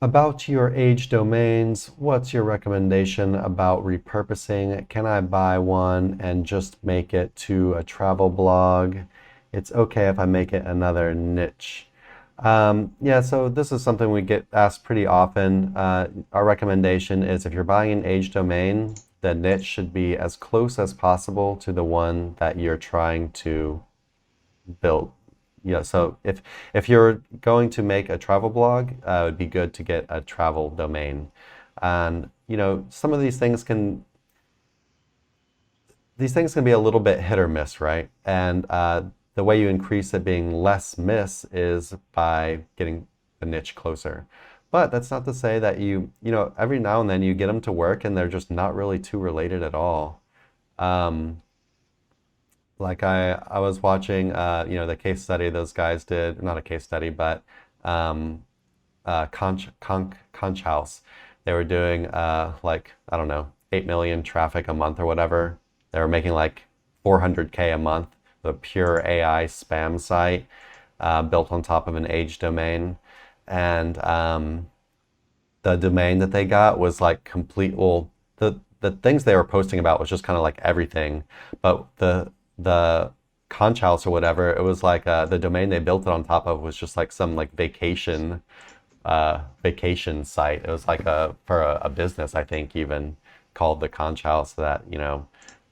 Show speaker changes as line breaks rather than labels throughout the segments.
About your age domains, what's your recommendation about repurposing? Can I buy one and just make it to a travel blog? It's okay if I make it another niche. Yeah, so this is something we get asked pretty often. Our recommendation is if you're buying an age domain, the niche should be as close as possible to the one that you're trying to build. Yeah, so if you're going to make a travel blog, it would be good to get a travel domain. And some of these things can be a little bit hit or miss, right? And the way you increase it being less miss is by getting the niche closer. But that's not to say that every now and then you get them to work and they're just not really too related at all. Like I was watching, the case study those guys did, not a case study, but Conch House. They were doing like, I don't know, 8 million traffic a month or whatever. They were making like 400K a month, the pure AI spam site built on top of an age domain. And the domain that they got was like the things they were posting about was just kind of like everything, but the conch house or whatever, it was like the domain they built it on top of was just like some like vacation site. It was like for a business, I think, even called the Conch House, that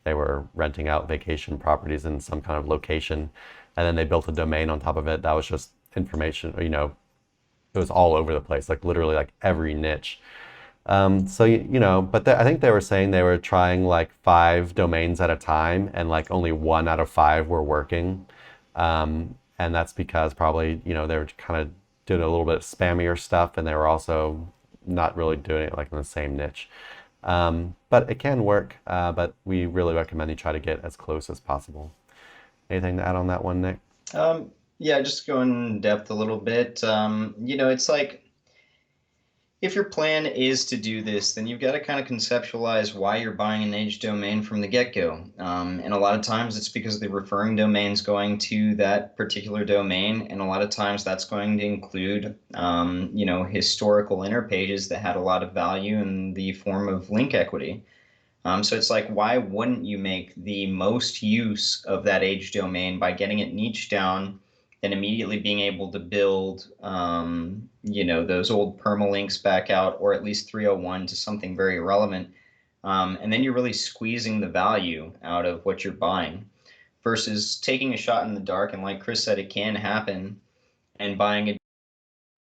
they were renting out vacation properties in some kind of location, and then they built a domain on top of it that was just information. It was all over the place, like literally like every niche. But I think they were saying they were trying like 5 domains at a time, and like only 1 out of 5 were working. And that's because probably, they were kind of doing a little bit of spammier stuff, and they were also not really doing it like in the same niche. But it can work, but we really recommend you try to get as close as possible. Anything to add on that one, Nick?
Yeah, just go in depth a little bit. It's like, if your plan is to do this, then you've got to kind of conceptualize why you're buying an age domain from the get-go. And a lot of times it's because the referring domain's going to that particular domain, and a lot of times that's going to include, historical inner pages that had a lot of value in the form of link equity. So it's like, why wouldn't you make the most use of that age domain by getting it niche down and immediately being able to build, those old permalinks back out, or at least 301 to something very relevant. And then you're really squeezing the value out of what you're buying versus taking a shot in the dark. And like Chris said, it can happen, and buying a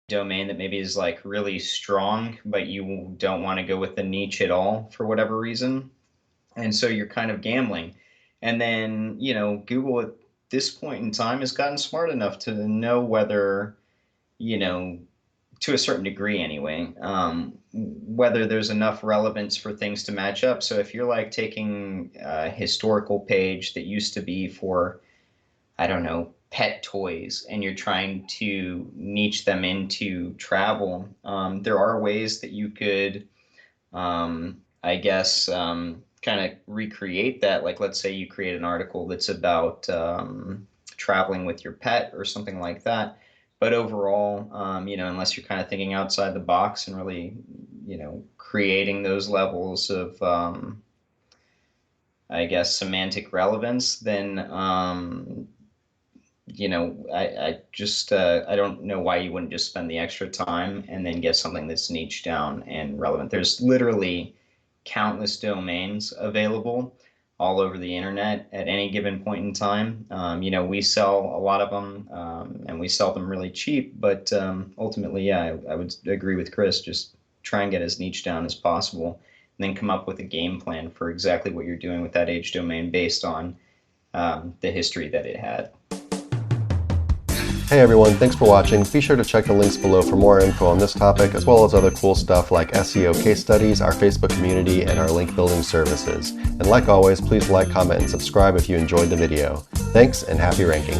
domain that maybe is like really strong, but you don't want to go with the niche at all for whatever reason. And so you're kind of gambling. And then, Google at this point in time has gotten smart enough to know whether, to a certain degree anyway, whether there's enough relevance for things to match up. So if you're like taking a historical page that used to be for, I don't know, pet toys, and you're trying to niche them into travel, there are ways that you could, I guess, kind of recreate that. Like, let's say you create an article that's about traveling with your pet or something like that. But overall, unless you're kind of thinking outside the box and really, creating those levels of, I guess, semantic relevance, then, I don't know why you wouldn't just spend the extra time and then get something that's niche down and relevant. There's literally countless domains available all over the internet at any given point in time. We sell a lot of them, and we sell them really cheap, but ultimately, yeah, I would agree with Chris. Just try and get as niche down as possible, and then come up with a game plan for exactly what you're doing with that age domain based on the history that it had.
Hey everyone, thanks for watching. Be sure to check the links below for more info on this topic, as well as other cool stuff like SEO case studies, our Facebook community, and our link building services. And like always, please like, comment, and subscribe if you enjoyed the video. Thanks, and happy ranking.